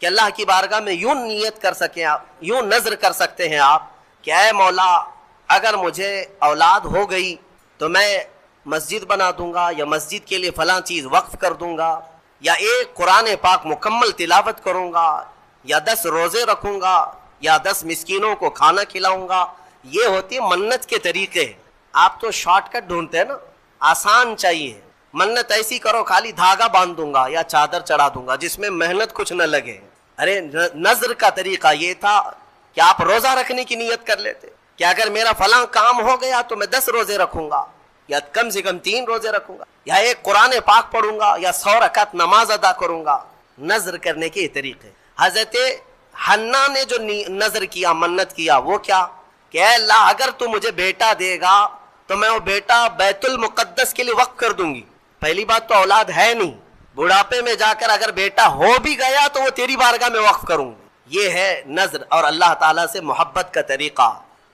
کہ اللہ کی بارگاہ میں یوں نیت کر سکیں آپ، یوں نظر کر سکتے ہیں آپ کہ اے مولا اگر مجھے اولاد ہو گئی تو میں مسجد بنا دوں گا، یا مسجد کے لیے فلاں چیز وقف کر دوں گا، یا ایک قرآن پاک مکمل تلاوت کروں گا، یا 10 روزے رکھوں گا، یا 10 مسکینوں کو کھانا کھلاؤں گا۔ یہ ہوتی ہے منت کے طریقے۔ آپ تو شارٹ کٹ ڈھونڈتے ہیں نا، آسان چاہیے۔ منت ایسی کرو خالی دھاگا باندھ دوں گا یا چادر چڑھا دوں گا جس میں محنت کچھ نہ لگے۔ ارے نظر کا طریقہ یہ تھا کہ آپ روزہ رکھنے کی نیت کر لیتے کہ اگر میرا فلاں کام ہو گیا تو میں 10 روزے رکھوں گا، یا کم سے کم 3 روزے رکھوں گا، یا ایک قرآن پاک پڑھوں گا، یا 100 رکعت نماز ادا کروں گا۔ نظر کرنے کے طریقے۔ حضرت حنا نے جو نظر کیا، منت کیا، وہ کیا کہ اے اللہ اگر تو مجھے بیٹا دے گا تو میں وہ بیٹا بیت المقدس کے لیے وقف کر دوں گی۔ پہلی بات تو اولاد ہے نہیں، بڑھاپے میں جا کر اگر بیٹا ہو بھی گیا تو وہ تیری بارگاہ میں وقف کروں گی۔ یہ ہے نظر اور اللہ تعالیٰ سے محبت کا طریقہ۔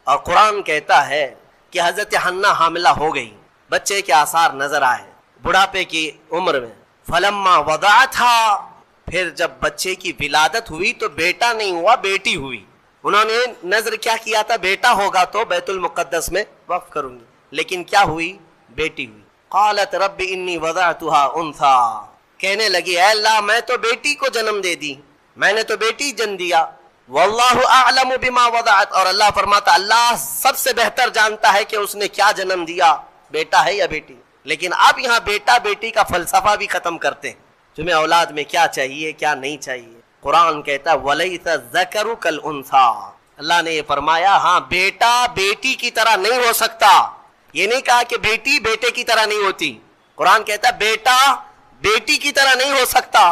اور قرآن کہتا ہے کہ حضرت حنا حاملہ ہو گئی، بچے کے آثار نظر آئے بڑھاپے کی عمر میں۔ فلما وضعتھا، پھر جب بچے کی ولادت ہوئی تو بیٹا نہیں ہوا، بیٹی ہوئی۔ انہوں نے نظر کیا کیا تھا؟ بیٹا ہوگا تو بیت المقدس میں وقف کروں گی، لیکن کیا ہوئی؟ بیٹی ہوئی۔ قالت رب انی وضعتها انثى، کہنے لگی اے اللہ میں تو بیٹی کو جنم دے دی، میں نے تو بیٹی جن دیا۔ واللہ اعلم بما وضعت، اور اللہ فرماتا اللہ سب سے بہتر جانتا ہے کہ اس نے کیا جنم دیا، بیٹا ہے یا بیٹی۔ لیکن اب یہاں بیٹا بیٹی کا فلسفہ بھی ختم کرتے ہیں، تمہیں اولاد میں کیا چاہیے کیا نہیں چاہیے۔ قرآن کہتا ہے وَلَيْسَ الذَّكَرُ كَالْأُنثَىٰ، اللہ نے یہ فرمایا ہاں بیٹا بیٹی کی طرح نہیں ہو سکتا۔ یہ نہیں کہا کہ بیٹی بیٹے کی طرح نہیں ہوتی، قرآن کہتا ہے بیٹا بیٹی کی طرح نہیں ہو سکتا۔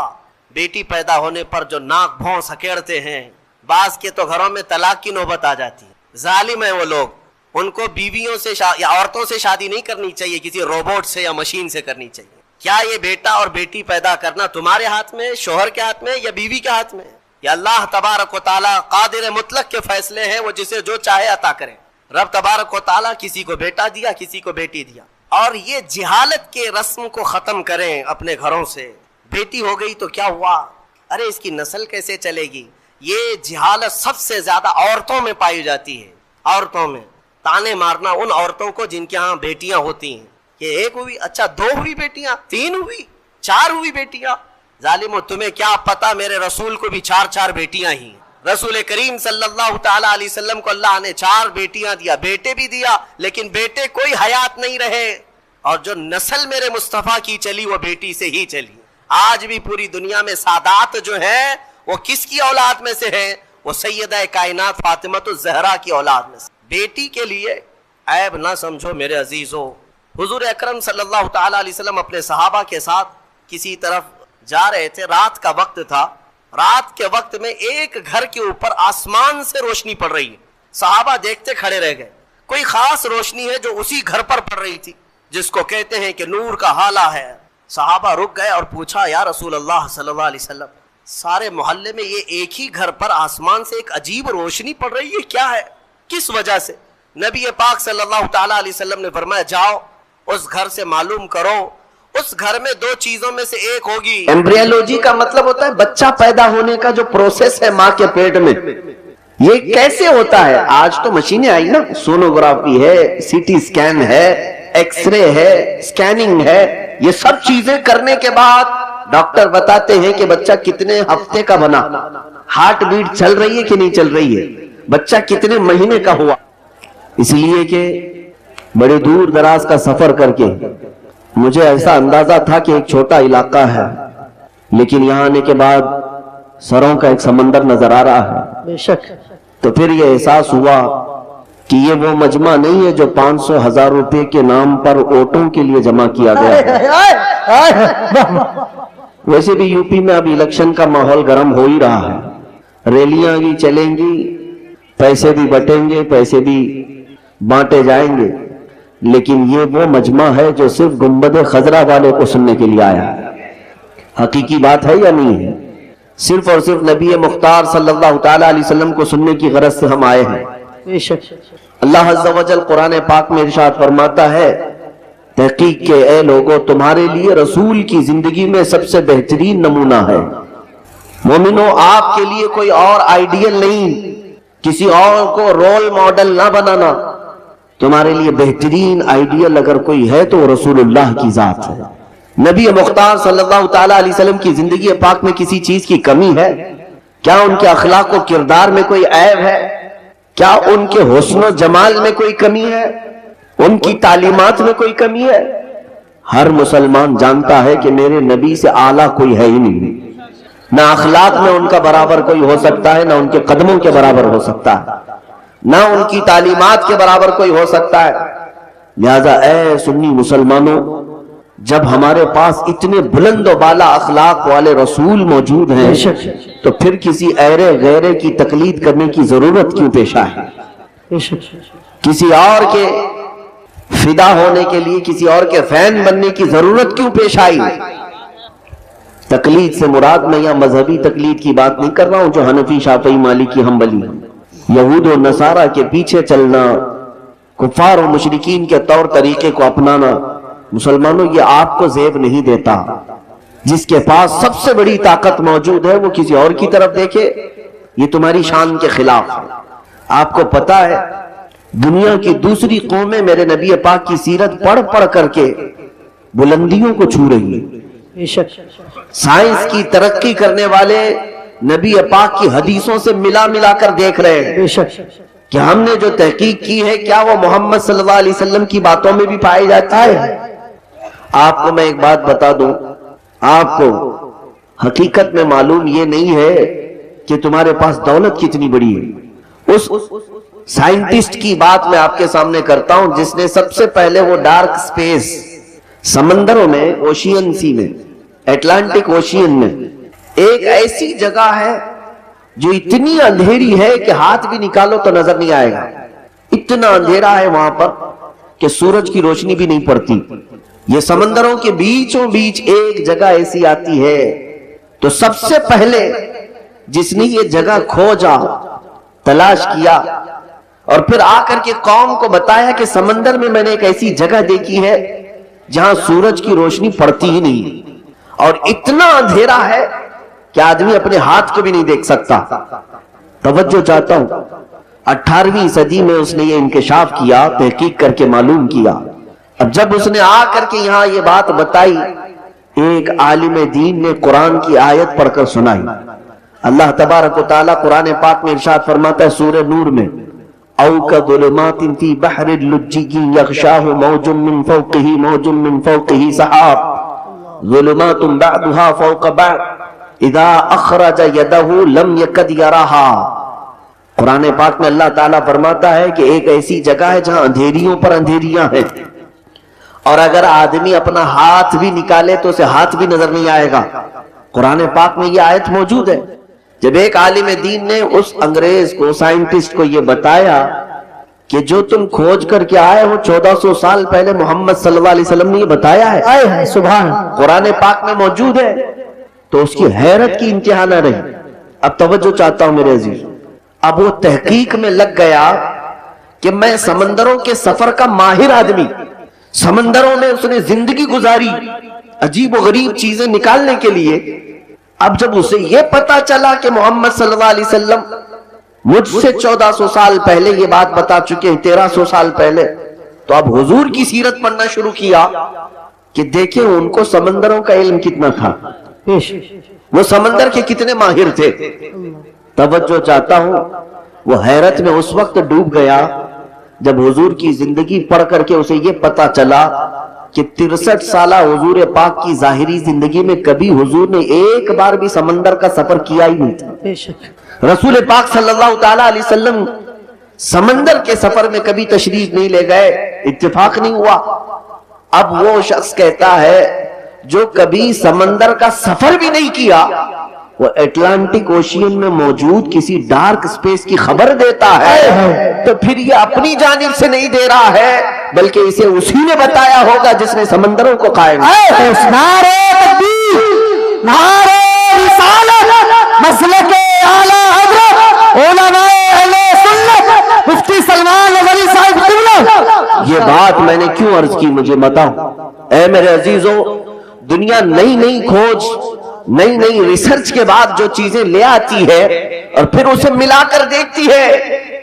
بیٹی پیدا ہونے پر جو ناک بھون سکیڑتے ہیں، بعض کے تو گھروں میں طلاق کی نوبت آ جاتی ہے۔ ظالم ہیں وہ لوگ، ان کو بیویوں سے یا عورتوں سے شادی نہیں کرنی چاہیے، کسی روبوٹ سے یا مشین سے کرنی چاہیے۔ کیا یہ بیٹا اور بیٹی پیدا کرنا تمہارے ہاتھ میں، شوہر کے ہاتھ میں یا بیوی کے ہاتھ میں؟ یا اللہ تبارک و تعالیٰ قادر مطلق کے فیصلے ہیں، وہ جسے جو چاہے عطا کرے۔ رب تبارک و تعالیٰ کسی کو بیٹا دیا، کسی کو بیٹی دیا۔ اور یہ جہالت کے رسم کو ختم کریں اپنے گھروں سے۔ بیٹی ہو گئی تو کیا ہوا؟ ارے اس کی نسل کیسے چلے گی؟ یہ جہالت سب سے زیادہ عورتوں میں پائی جاتی ہے۔ عورتوں میں تانے مارنا ان عورتوں کو جن کے ہاں بیٹیاں ہوتی ہیں کہ ایک ہوئی، اچھا 2 ہوئی بیٹیاں، 3 ہوئی، 4 ہوئی بیٹیاں۔ ظالمو تمہیں کیا پتا میرے رسول کو بھی 4 بیٹیاں ہی۔ رسول کریم صلی اللہ تعالیٰ علیہ وسلم کو اللہ نے 4 بیٹیاں دیا، بیٹے بھی دیا، لیکن بیٹے کوئی حیات نہیں رہے۔ اور جو نسل میرے مصطفیٰ کی چلی وہ بیٹی سے ہی چلی۔ آج بھی پوری دنیا میں سادات جو ہیں وہ کس کی اولاد میں سے ہیں؟ وہ سیدہ کائنات فاطمہ الزہرا کی اولاد میں سے۔ بیٹی کے لیے عیب نہ سمجھو میرے عزیزو۔ حضور اکرم صلی اللہ تعالیٰ علیہ وسلم اپنے صحابہ کے ساتھ کسی طرف جا رہے تھے، رات کا وقت تھا۔ رات کے وقت میں ایک گھر کے اوپر آسمان سے روشنی پڑ رہی ہے، صحابہ دیکھتے کھڑے رہ گئے۔ کوئی خاص روشنی ہے جو اسی گھر پر پڑ رہی تھی، جس کو کہتے ہیں کہ نور کا حالہ ہے۔ صحابہ رک گئے اور پوچھا یا رسول اللہ صلی اللہ علیہ وسلم، سارے محلے میں یہ ایک ہی گھر پر آسمان سے ایک عجیب روشنی پڑ رہی ہے، کیا ہے، کس وجہ سے؟ نبی پاک صلی اللہ تعالیٰ علیہ وسلم نے فرمایا جاؤ اس گھر سے معلوم کرو، اس گھر میں 2 چیزوں میں سے ایک ہوگی۔ ایمبریولوجی کا مطلب ہوتا ہے بچہ پیدا ہونے کا جو پروسیس ہے ماں کے پیٹ میں، یہ کیسے ہوتا ہے؟ آج تو مشینیں آئی نا، سونوگرافی ہے، سی ٹی سکین ہے، ایکس رے ہے، سکیننگ ہے۔ یہ سب چیزیں کرنے کے بعد ڈاکٹر بتاتے ہیں کہ بچہ کتنے ہفتے کا بنا، ہارٹ بیٹ چل رہی ہے کہ نہیں چل رہی ہے، بچہ کتنے مہینے کا ہوا۔ اس لیے کہ بڑے دور دراز کا سفر کر کے مجھے ایسا اندازہ تھا کہ ایک چھوٹا علاقہ ہے، لیکن یہاں آنے کے بعد سروں کا ایک سمندر نظر آ رہا ہے۔ بے شک۔ تو پھر یہ احساس ہوا کہ یہ وہ مجمع نہیں ہے جو 500,000 روپے کے نام پر ووٹوں کے لیے جمع کیا گیا ہے۔ ویسے بھی یو پی میں اب الیکشن کا ماحول گرم ہو ہی رہا ہے، ریلیاں بھی چلیں گی، پیسے بھی بٹیں گے، پیسے بھی بانٹے جائیں گے، لیکن یہ وہ مجمع ہے جو صرف گنبد خضرا والے کو سننے کے لیے آیا ہے۔ حقیقی بات ہے یا نہیں ہے؟ صرف اور صرف نبی مختار صلی اللہ تعالیٰ علیہ وسلم کو سننے کی غرض سے ہم آئے ہیں۔ بے شک۔ اللہ عز و جل قرآن پاک میں ارشاد فرماتا ہے تحقیق کے اے لوگوں تمہارے لیے رسول کی زندگی میں سب سے بہترین نمونہ ہے مومنوں آپ کے لیے کوئی اور آئیڈیل نہیں، کسی اور کو رول ماڈل نہ بنانا، تمہارے لیے بہترین آئیڈیل اگر کوئی ہے تو وہ رسول اللہ کی ذات ہے۔ نبی مختار صلی اللہ تعالی علیہ وسلم کی زندگی پاک میں کسی چیز کی کمی ہے؟ کیا ان کے اخلاق و کردار میں کوئی عیب ہے؟ کیا ان کے حسن و جمال میں کوئی کمی ہے؟ ان کی تعلیمات میں کوئی کمی ہے؟ ہر مسلمان جانتا ہے کہ میرے نبی سے اعلیٰ کوئی ہے ہی نہیں، نہ اخلاق میں ان کا برابر کوئی ہو سکتا ہے، نہ ان کے قدموں کے برابر ہو سکتا ہے، نہ ان کی تعلیمات کے برابر کوئی ہو سکتا ہے۔ لہذا اے سنی مسلمانوں، جب ہمارے پاس اتنے بلند و بالا اخلاق والے رسول موجود ہیں تو پھر کسی ایرے غیرے کی تقلید کرنے کی ضرورت کیوں پیش آئے؟ کسی اور کے فدا ہونے کے لیے کسی اور کے فین بننے کی ضرورت کیوں پیش آئی؟ تقلید سے مراد میں یہاں مذہبی تقلید کی بات نہیں کر رہا ہوں جو حنفی، شافعی، مالکی، حنبلی، یہود و نصارہ کے پیچھے چلنا، کفار و مشرکین کے طور طریقے کو اپنانا۔ مسلمانوں، یہ آپ کو زیب نہیں دیتا۔ جس کے پاس سب سے بڑی طاقت موجود ہے وہ کسی اور کی طرف دیکھے، یہ تمہاری شان کے خلاف ہے۔ آپ کو پتا ہے دنیا کی دوسری قومیں میرے نبی پاک کی سیرت پڑھ پڑھ کر کے بلندیوں کو چھو رہی ہے۔ سائنس کی ترقی کرنے والے نبی پاک کی حدیثوں سے ملا ملا کر دیکھ رہے ہیں کہ ہم نے جو تحقیق کی ہے کیا وہ محمد صلی اللہ علیہ وسلم کی باتوں میں بھی پائی جاتا ہے۔ آپ کو میں ایک بات بتا دوں، آپ کو حقیقت میں معلوم یہ نہیں ہے کہ تمہارے پاس دولت کتنی بڑی ہے۔ اس سائنٹسٹ کی بات میں آپ کے سامنے کرتا ہوں جس نے سب سے پہلے وہ ڈارک سپیس، سمندروں میں، اوشین سی میں، اٹلانٹک اوشین میں ایک ایسی جگہ ہے جو اتنی اندھیری ہے کہ ہاتھ بھی نکالو تو نظر نہیں آئے گا، اتنا اندھیرا ہے وہاں پر کہ سورج کی روشنی بھی نہیں پڑتی۔ یہ سمندروں کے بیچوں بیچ ایک جگہ ایسی آتی ہے، تو سب سے پہلے جس نے یہ جگہ کھوجا، تلاش کیا اور پھر آ کر کے قوم کو بتایا کہ سمندر میں نے ایک ایسی جگہ دیکھی ہے جہاں سورج کی روشنی پڑتی ہی نہیں اور اتنا اندھیرا ہے کہ آدمی اپنے ہاتھ کو بھی نہیں دیکھ سکتا۔ توجہ چاہتا ہوں، 18ویں صدی میں اس نے یہ انکشاف کیا، تحقیق کر کے معلوم کیا۔ اب جب اس نے آ کر کے یہاں یہ بات بتائی، ایک عالم دین نے قرآن کی آیت پڑھ کر سنائی۔ اللہ تبارک و تعالیٰ قرآن پاک میں ارشاد فرماتا ہے سورہ نور میں، او کظلمات فی بحر اللجی یغشاہ موج من فوقہ موج من فوقہ سحاب ظلمات بعضها فوق بعض اذا اخرج یدہ لم یکد یراہا۔ قرآن پاک میں اللہ تعالیٰ فرماتا ہے کہ ایک ایسی جگہ ہے جہاں اندھیریوں پر اندھیریاں ہیں، اور اگر آدمی اپنا ہاتھ بھی نکالے تو اسے ہاتھ بھی نظر نہیں آئے گا۔ قرآن پاک میں یہ آیت موجود ہے۔ جب ایک عالم دین نے اس انگریز کو، سائنٹسٹ کو یہ بتایا کہ جو تم کھوج کر کے آئے ہو 1400 سال پہلے محمد صلی اللہ علیہ وسلم نے یہ بتایا ہے، سبحان، قرآن پاک میں موجود ہے، تو اس کی حیرت کی انتہا نہ رہی۔ اب توجہ چاہتا ہوں میرے عزیز، اب وہ تحقیق میں لگ گیا کہ میں سمندروں کے سفر کا ماہر آدمی، سمندروں میں اس نے زندگی گزاری عجیب و غریب چیزیں نکالنے کے لیے۔ اب جب اسے یہ پتا چلا کہ محمد صلی اللہ علیہ وسلم مجھ سے 1400 سال پہلے یہ بات بتا چکے ہیں، 1300 سال پہلے، تو اب حضور کی سیرت پڑھنا شروع کیا کہ دیکھیں ان کو سمندروں کا علم کتنا تھا، وہ سمندر کے کتنے ماہر تھے۔ توجہ چاہتا ہوں، وہ حیرت میں اس وقت ڈوب گیا جب حضور کی زندگی پڑھ کر کے اسے یہ پتا چلا کہ 63 سالہ حضور پاک کی ظاہری زندگی میں کبھی حضور نے ایک بار بھی سمندر کا سفر کیا ہی نہیں تھا۔ رسول پاک صلی اللہ تعالی علیہ وسلم سمندر کے سفر میں کبھی تشریف نہیں لے گئے، اتفاق نہیں ہوا۔ اب وہ شخص کہتا ہے جو کبھی سمندر کا سفر بھی نہیں کیا، وہ اٹلانٹک اوشین میں موجود کسی ڈارک سپیس کی خبر دیتا ہے، تو پھر یہ اپنی جانب سے نہیں دے رہا ہے بلکہ اسے اسی نے بتایا ہوگا جس نے سمندروں کو قائم کیا۔ نعرہ تکبیر، نعرہ رسالت، مسلک اعلی حضرت علماء اہل سنت مفتی سلمان ولی صاحب قبلہ۔ یہ بات میں نے کیوں عرض کی، مجھے بتاؤ۔ اے میرے عزیزوں، دنیا نئی نئی کھوج نئی نئی ریسرچ کے بعد جو چیزیں لے آتی ہے اور پھر اسے ملا کر دیکھتی ہے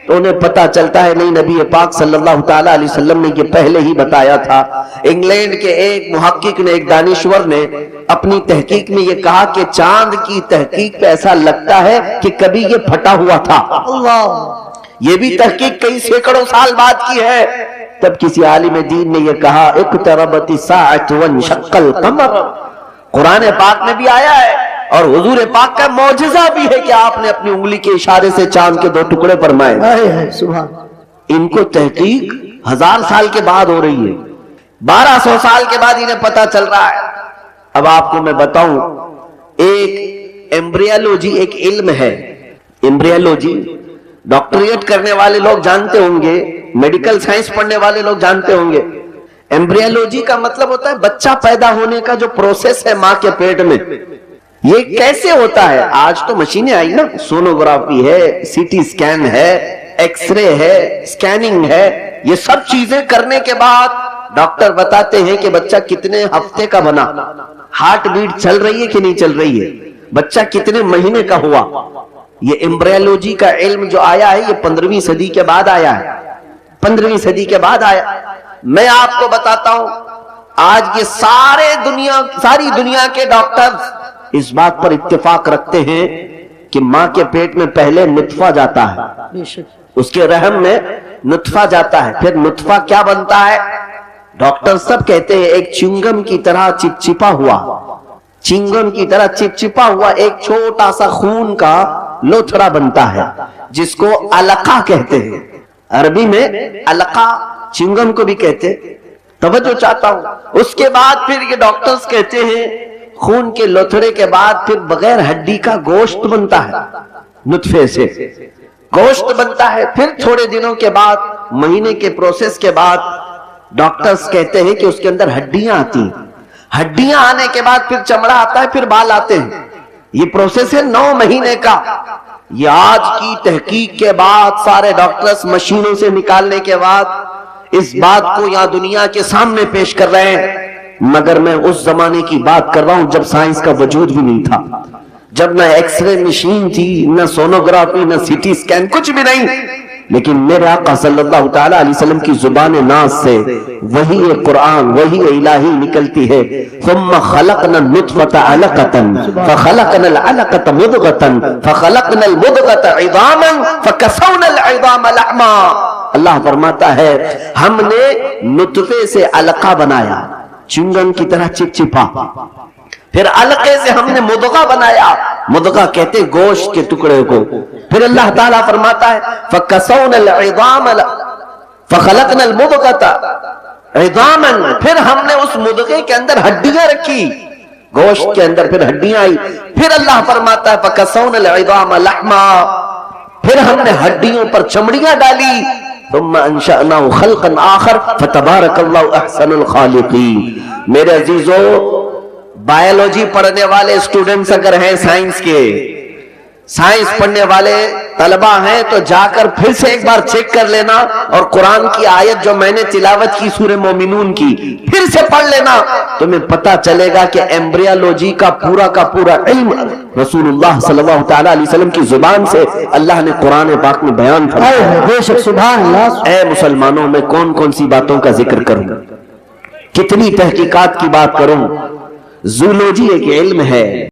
تو انہیں پتا چلتا ہے نہیں، نبی پاک صلی اللہ تعالیٰ علیہ وسلم نے یہ پہلے ہی بتایا تھا۔ انگلینڈ کے ایک محقق نے، ایک دانشور نے اپنی تحقیق میں یہ کہا کہ چاند کی تحقیق پہ ایسا لگتا ہے کہ کبھی یہ پھٹا ہوا تھا۔ یہ بھی تحقیق کئی سینکڑوں سال بعد کی ہے۔ تب کسی عالم دین نے یہ کہا اقتربت الساعۃ وانشق القمر، قرآن پاک میں بھی آیا ہے اور حضور پاک کا معجزہ بھی ہے کہ آپ نے اپنی انگلی کے اشارے سے چاند کے 2 ٹکڑے فرمائے۔ سبحان ان کو تحقیق 1000 سال کے بعد ہو رہی ہے، 1200 سال کے بعد انہیں پتا چل رہا ہے۔ اب آپ کو میں بتاؤں، ایک ایمبریولوجی ایک علم ہے۔ ایمبریولوجی ڈاکٹریٹ کرنے والے لوگ جانتے ہوں گے، میڈیکل سائنس پڑھنے والے لوگ جانتے ہوں گے۔ ایمبریولوجی کا مطلب ہوتا ہے بچہ پیدا ہونے کا جو پروسیس ہے ماں کے پیٹ میں، یہ کیسے ہوتا ہے۔ آج تو مشینیں آئی نا، سونوگرافی ہے، سی ٹی اسکین ہے، ایکس رے ہے، اسکیننگ ہے، یہ سب چیزیں کرنے کے بعد ڈاکٹر بتاتے ہیں کہ بچہ کتنے ہفتے کا بنا، ہارٹ بیٹ چل رہی ہے کہ نہیں چل رہی ہے، بچہ کتنے مہینے کا ہوا۔ یہ ایمبریولوجی کا علم جو آیا ہے یہ 15ویں صدی کے بعد آیا ہے، 15ویں صدی کے بعد آیا۔ میں آپ کو بتاتا ہوں، آج یہ ساری دنیا کے ڈاکٹر اس بات پر اتفاق رکھتے ہیں کہ ماں کے پیٹ میں پہلے نطفہ جاتا ہے، اس کے رحم میں نطفہ جاتا ہے، پھر نطفہ کیا بنتا ہے، ڈاکٹر سب کہتے ہیں ایک چنگم کی طرح چپچپا ہوا، چنگم کی طرح چپچپا ہوا ایک چھوٹا سا خون کا لوتھڑا بنتا ہے جس کو علقہ کہتے ہیں، عربی میں علقہ، چنگم کو بھی کہتے۔ توجہ چاہتا ہوں، اس کے بعد پھر یہ ڈاکٹرز کہتے ہیں خون کے لوتھڑے کے بعد پھر بغیر ہڈی کا گوشت بنتا ہے، نطفے سے گوشت بنتا ہے، پھر تھوڑے دنوں کے بعد، مہینے کے پروسیس کے بعد ڈاکٹرز کہتے ہیں کہ اس کے اندر ہڈیاں آتی ہیں، ہڈیاں آنے کے بعد پھر چمڑا آتا ہے، پھر بال آتے ہیں۔ یہ پروسیس ہے 9 مہینے کا۔ یہ آج کی تحقیق کے بعد سارے ڈاکٹرز مشینوں سے نکالنے کے بعد اس بات کو یہاں دنیا کے سامنے پیش کر رہے ہیں، مگر میں اس زمانے کی بات کر رہا ہوں جب سائنس کا وجود بھی نہیں تھا، جب نہ ایکس رے مشین تھی، نہ سونوگرافی، نہ سی ٹی اسکین، کچھ بھی نہیں۔ لیکن میرے آقا صلی اللہ تعالیٰ علیہ وسلم کی زبان ناز سے وہی قرآن، وہی الہی نکلتی ہے۔ ثم خلقنا النطفة علقة فخلقنا العلقة مضغة فخلقنا المضغة عظاما فكسونا العظام لحما۔ اللہ فرماتا ہے ہم نے نطفے سے علقہ بنایا، چنگن کی طرح چپچپا، پھر علقے سے ہم نے مضغہ بنایا، مضغہ کہتے گوشت کے ٹکڑے کو، پھر اللہ تعالیٰ فرماتا ہے فَكَسَوْنَا الْعِظَامَ فَخَلَقْنَا الْمُضْغَةَ عِظَامًا، پھر ہم نے اس مضغے کے اندر ہڈیاں رکھی، گوشت کے اندر پھر ہڈیاں آئی، پھر اللہ فرماتا ہے فَكَسَوْنَا الْعِظَامَ لَحْمًا، پھر ہم نے ہڈیوں پر چمڑیاں ڈالی، ثم انشأناه خلقا آخر فتبارک اللہ احسن الخالقین۔ میرے عزیزو، بایولوجی پڑھنے والے اسٹوڈنٹس اگر ہیں، سائنس پڑھنے والے طلبہ ہیں تو جا کر پھر سے ایک بار چیک کر لینا، اور قرآن کی آیت جو میں نے تلاوت کی سورہ مومنون کی پھر سے پڑھ لینا، تمہیں پتا چلے گا کہ ایمبریولوجی کا پورا علم رسول اللہ صلی اللہ تعالیٰ علیہ وسلم کی زبان سے اللہ نے قرآن پاک میں بیان فرمایا۔ بے شک سبحان اللہ۔ اے مسلمانوں، میں کون سی باتوں کا ذکر کروں، کتنی تحقیقات کی بات کروں۔ زولوجی ایک علم ہے،